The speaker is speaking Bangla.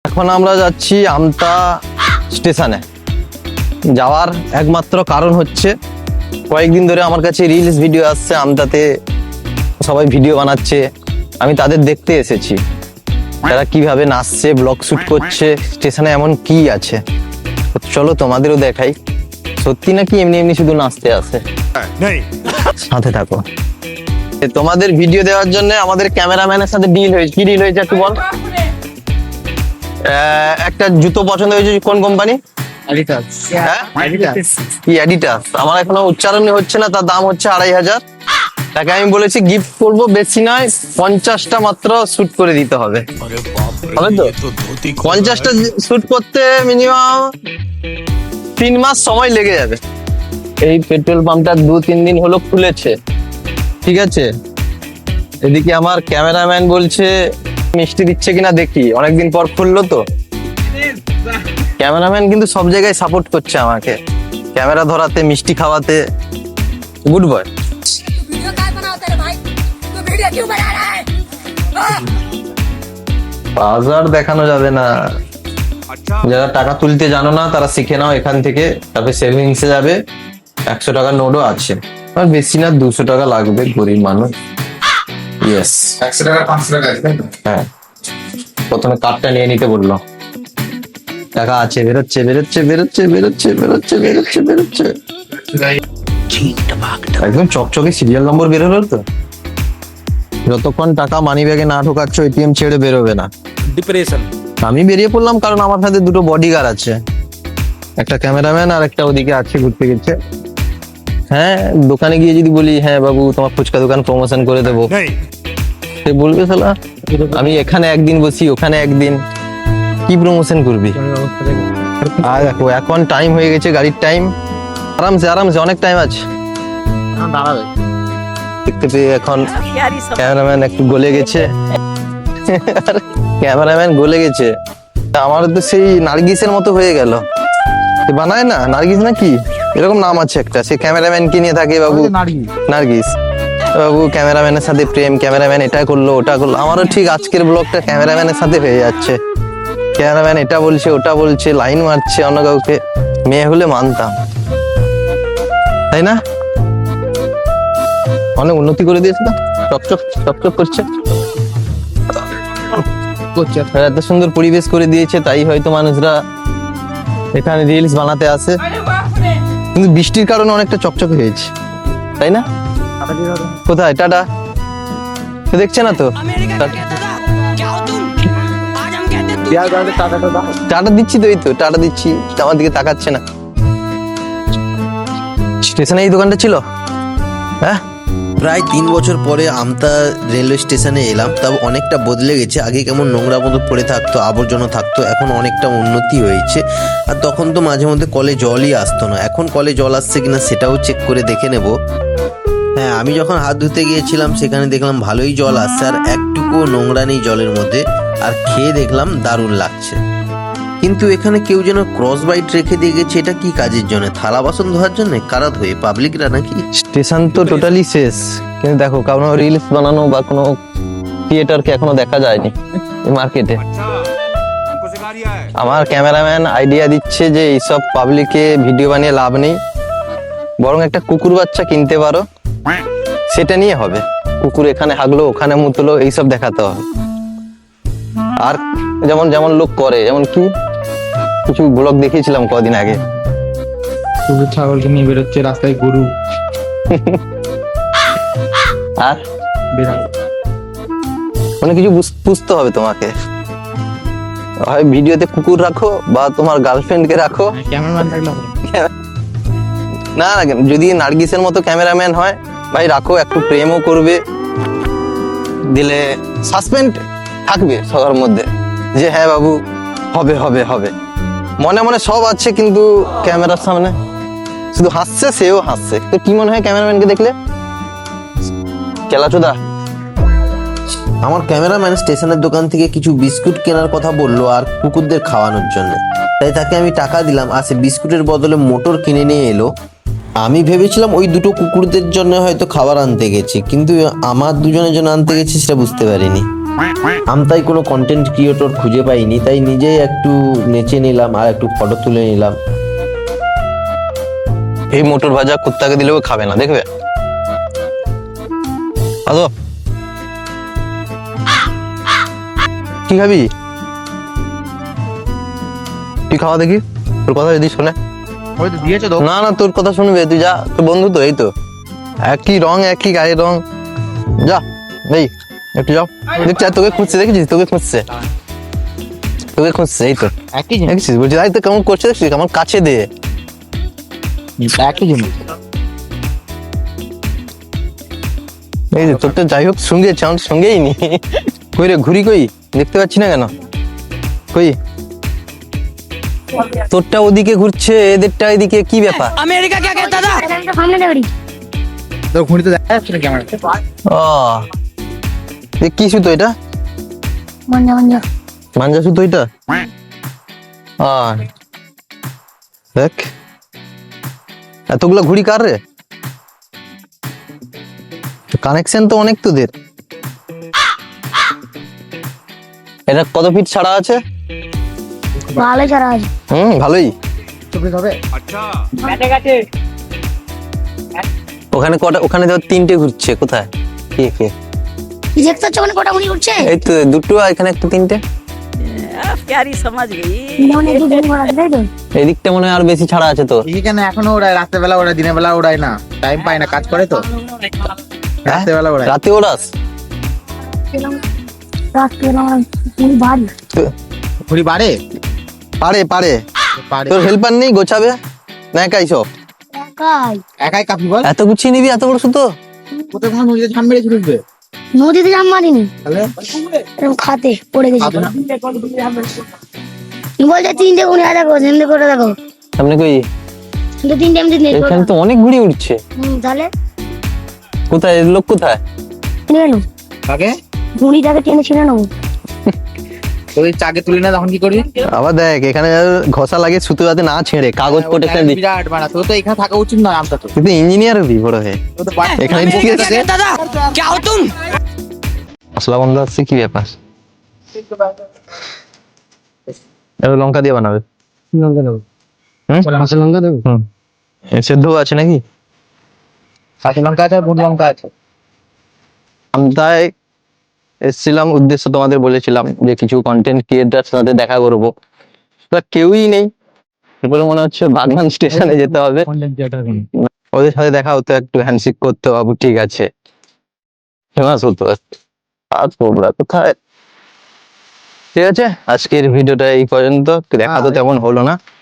এখন আমরা যাচ্ছি আমতা স্টেশনে। যাওয়ার একমাত্র কারণ হচ্ছে কয়েকদিন ধরে আমার কাছে রিলস ভিডিও আসছে, আমতাতে সবাই ভিডিও বানাচ্ছে, আমি তাদের দেখতে এসেছি তারা কিভাবে নাচছে, ব্লগ শুট করছে, স্টেশনে এমন কি আছে। চলো তোমাদেরও দেখাই সত্যি নাকি এমনি এমনি শুধু নাচতে আসে। সাথে থাকো। তোমাদের ভিডিও দেওয়ার জন্য আমাদের ক্যামেরাম্যানের সাথে ডিল হয়েছে। কি ডিল হয়েছে একটু বল। একটা জুতো পছন্দ হয়েছে, কোন কোম্পানি? অ্যাডিডাস। আমার এখনো উচ্চারণ হচ্ছে না, তার দাম হচ্ছে 2500। তাকে আমি বলেছি গিফট করবো, বেশি নয়, 50টা মাত্র শুট করে দিতে হবে। হবে তো? 50টা শুট করতে মিনিমাম 3 মাস সময় লেগে যাবে। এই পেট্রোল পাম্পটা 2-3 দিন হলো খুলেছে, ঠিক আছে। এদিকে আমার ক্যামেরাম্যান বলছে মিষ্টি দিচ্ছে কিনা দেখি, অনেকদিন পর খুললো তো। ক্যামেরাম্যান কিন্তু সব জায়গায় সাপোর্ট করছে আমাকে, ক্যামেরা ধরাতে, মিষ্টি খাওয়াতে। Good boy. বাজার দেখানো যাবে না। যারা টাকা তুলতে জানো না তারা শিখে নাও এখান থেকে, তারপরে সেভিংসে যাবে। 100 টাকার নোটও আছে, আর বেশি না 200 টাকা লাগবে, গরিব মানুষ। ইয়েস, 100 টাকা 500 টাকা আছে। হ্যাঁ, প্রথমে কার্ডটা নিয়ে নিতে বললো। টাকা আছে, বেরোচ্ছে বেরোচ্ছে বেরোচ্ছে বেরোচ্ছে বেরোচ্ছে বেরোচ্ছে বেরোচ্ছে, একদম চকচকে সিরিয়াল নম্বর বেরোলো তো। যতক্ষণ টাকা মানি ব্যাগে না ঢোকাচ্ছ এটিএম ছেড়ে বেরোবে না। ডিপ্রেশন। আমি বেরিয়ে পড়লাম কারণ আমার সাথে 2টো বডিগার্ড আছে, একটা ক্যামেরাম্যান আর একটা ওদিকে আছে, ঘুরতে গেছে। হ্যাঁ, দোকানে গিয়ে যদি বলি হ্যাঁ বাবু তোমার ফুচকা দোকান প্রমোশন করে দেবো, সে বলবে শালা আমি এখানে একদিন বসি ওখানে একদিন, কি প্রমোশন করবি? আর দেখো এখন টাইম হয়ে গেছে, গাড়ির টাইম। আরামসে আরামসে, অনেক টাইম আছে। দেখতে পেয়ে এখন ক্যামেরাম্যান একটু গলে গেছে। ক্যামেরাম্যান গলে গেছে, আমার তো সেই নার্গিসের মতো হয়ে গেল। বানায় না নার্গিস নাকি এরকম নাম আছে একটা, সে ক্যামেরাম্যানকে নিয়ে থাকে বাবু। নার্গিস বাবু ক্যামেরাম্যানের সাথে প্রেম, ক্যামেরাম্যান এটা করলো ওটা করলো। আমারও ঠিক আজকের ব্লগটা ক্যামেরাম্যানের সাথে হয়ে যাচ্ছে। ক্যামেরাম্যান এটা বলছে ওটা বলছে, লাইন মারছে অন্য কাউকে। মেয়ে হলে মানতাম, তাই না? অনেক উন্নতি করে দিয়েছে তো, চকচক চকচক করছে। এত সুন্দর পরিবেশ করে দিয়েছে, তাই হয়তো মানুষরা এখানে রিলস বানাতে আসে। কিন্তু বৃষ্টির কারণে অনেকটা চকচক হয়েছে, তাই না? কোথায় টাটা? দেখছে না তো, টাটা দিচ্ছি তো, এই তো টাটা দিচ্ছি, আমার দিকে তাকাচ্ছে না। স্টেশনে এই দোকানটা ছিল। হ্যাঁ, প্রায় 3 বছর পরে আমতা রেলওয়ে স্টেশনে এলাম, তাও অনেকটা বদলে গেছে। আগে কেমন নোংরা মতো পড়ে থাকতো, আবর্জনা থাকতো, এখন অনেকটা উন্নতি হয়েছে। আর তখন তো মাঝে মধ্যে কলে জলই আসতো না, এখন কলে জল আসছে কিনা সেটাও চেক করে দেখে নেব। হ্যাঁ, আমি যখন হাত ধুতে গিয়েছিলাম সেখানে দেখলাম ভালোই জল আসছে, আর একটুকুও নোংরা নেই জলের মধ্যে। আর খেয়ে দেখলাম দারুণ লাগছে। কিন্তু এখানে কেউ যেন ক্রস বাইট রেখে দিয়ে গেছে, এটা কি কাজের জন্য? থালা বাসন ধোয়ার জন্য? কারা ধোয়ে? পাবলিকরা নাকি? স্টেশন তো টোটালি শেষ, কিন্তু দেখো কোনো রিলস বানানো বা কোনো ক্রিয়েটরকে এখনো দেখা যায়নি মার্কেটে। আমার ক্যামেরাম্যান আইডিয়া দিচ্ছে যে এইসব পাবলিকে ভিডিও বানিয়ে লাভ নেই, বরং একটা কুকুর বাচ্চা কিনতে পারো, সেটা নিয়ে হবে। কুকুর এখানে হাগলো ওখানে মুতলো, এইসব দেখাতে হবে। আর যেমন যেমন লোক করে, যেমন কি কিছু ব্লগ দেখিয়েছিলাম কদিন আগে, কুকুর ছাগলকে নিয়ে বেরোচ্ছে রাস্তায়, গরু আর মানে কিছু পুষতে হবে তোমাকে। হয় ভিডিওতে কুকুর রাখো বা তোমার গার্লফ্রেন্ডকে রাখো। ক্যামেরাম্যান থাকলে না না, যদি নার্গিসের মতো ক্যামেরাম্যান হয় ভাই রাখো, একটু প্রেমও করবে, দিলে সাসপেন্ড থাকবে সবার মধ্যে যে হ্যাঁ বাবু হবে হবে হবে। মনে মনে সব আছে, কিন্তু ক্যামেরার সামনে শুধু হাসছে, সেও হাসছে। তো কি মনে হয় ক্যামেরাম্যানকে দেখলে? কেলাচোদা। আমার ক্যামেরাম্যান স্টেশনের দোকান থেকে কিছু বিস্কুট কেনার কথা বললো, আর কুকুরদের খাওয়ানোর জন্য। তাই তাকে আমি টাকা দিলাম, আর সে বিস্কুটের বদলে মোটর কিনে নিয়ে এলো। আমি ভেবেছিলাম ওই 2টো কুকুরদের জন্য হয়তো খাবার আনতে গেছি, কিন্তু আমার 2জনের জন্য আনতে গেছি সেটা বুঝতে পারিনি। আমতায় কোনো কন্টেন্ট ক্রিয়েটর খুঁজে পাইনি, তাই নিজেই একটু নেচে নিলাম আর একটু ফটো তুলে নিলাম। এই মোটর ভাজা কুত্তাকে দিলেও খাবে না, দেখবে। আসো, কি খাবি? তুই খাওয়া দেখি, তোর কথা যদি শোনে। ওই তো দিয়েছে তো। না না, তোর কথা শুনবে, তুই যা, তোর বন্ধু তো, এই তো একই রং, একই গায়ের রং, যা এই একটু যাও। দেখছি আর তোকে খুঁজছে, দেখেছিস তোকে খুঁজছে, এই তো একই জিনিস, দেখছিস, বলছি তাই তো কেমন করছে, দেখছিস আমার কাছে দে। একই জিনিস। এই যে তোর তো যাই হোক সঙ্গে আছে, আমার সঙ্গেই নি। কই রে, ঘুরি কই, দেখতে পাচ্ছি না কেন? কই তোরটা ওদিকে ঘুরছে, এদেরটা এদিকে, কি ব্যাপার? अमेरिका क्या कहता था? সামনে দেবড়ি তোর ঘুড়িতে দেখা যাচ্ছে না ক্যামেরা। ও এ কি সুতো এটা? মঞ্জা মঞ্জা মাঞ্জা সুতো এটা? আর দেখ, এতগুলো ঘুড়ি কার রে? কানেকশন তো অনেক তোদের। এটা কত ফিট ছাড়া আছে? ভালো ছাড়া আছে। ভালোই। চুপড়ি হবে। ওখানে কটা? ওখানে ধর তিনটে ঘুরছে, কোথায়? কে কে? কি দেখতে হচ্ছে ওখানে কটা গুলি উঠছে? এই তো দুটো, আর এখানে একটা, তিনটে। प्यारी समझ गई। যেমন একটু গুলি করা আছে, তাই তো? এদিকটা মনে হয় আর বেশি ছাড়া আছে তো। এখানে এখনো ওড়ায়, রাতের বেলা ওড়ায়, দিনের বেলা ওড়ায় না, টাইম পায় না, কাজ করে তো। রাতের বেলা ওড়ায়। রাতে ওড়াস? রাত্রিবেলা আমার গুলি ভারী। ঘুড়ি বাড়ে পারে পারে। পারে। তোর হেল্পার নেই গোছাবে না? একাই সব? একাই একাই কাপি বল। এত গুছিয়ে নিবি, এত বড় সুতো? কোথায় কোনো নদীতে ঝাম মেরে ঢুকবে নদীতে জাম মারিনি, তাহলে? এরকম খাতে পড়ে গেছি। খাবে না? বলছে তিনটে গুলি আছে, দেখো সেমনি করে দেখো, সামনে কই? কিন্তু তিনটে এমনি নেই। এখানে তো অনেক ঘুড়ি উঠছে। তাহলে কোথায় এর লোক, কোথায়? কিনে গেল কাকে? গুলিটাকে টেনে ছিঁড়ে নেবো। ওই চাকে তুলি না, তখন কি করবি? আবার দেখ, এখানে ঘষা লাগে সুতো যাতে না ছেড়ে, কাগজ প্রোটেকশন দিই। বিরাট বাড়া, তোর তো এখানে থাকা উচিত নয় আমটা তো। তুই ইঞ্জিনিয়ার হবি বড় হয়ে। তোর তো বাড়ি- এখানে ঠিক अमेरिका আছে। क्या कहता था? क्या हो तुम? মশলা বন্ধ আসছে, কি ব্যাপার? এবার লঙ্কা দিয়ে বানাবে? লঙ্কা দেবো। হুম? কাঁচা লঙ্কা দেবো। সেদ্ধ আছে নাকি? কাঁচা লঙ্কা আছে, ভুট লঙ্কা আছে। আমি তাই এসেছিলাম, উদ্দেশ্য তোমাদের বলেছিলাম যে কিছু কন্টেন্ট ক্রিয়েটার সাথে দেখা করবো, তা কেউই নেই বলে মনে হচ্ছে বাগনান স্টেশনে যেতে হবে, ওদের সাথে দেখা হতো, একটু হ্যান্ডশেক করতে, বাবু ঠিক আছে, ফেমাস হতো। আর তোমরা কোথায়? ঠিক আছে, আজকের ভিডিওটা এই পর্যন্ত, দেখা তো তেমন হলো না।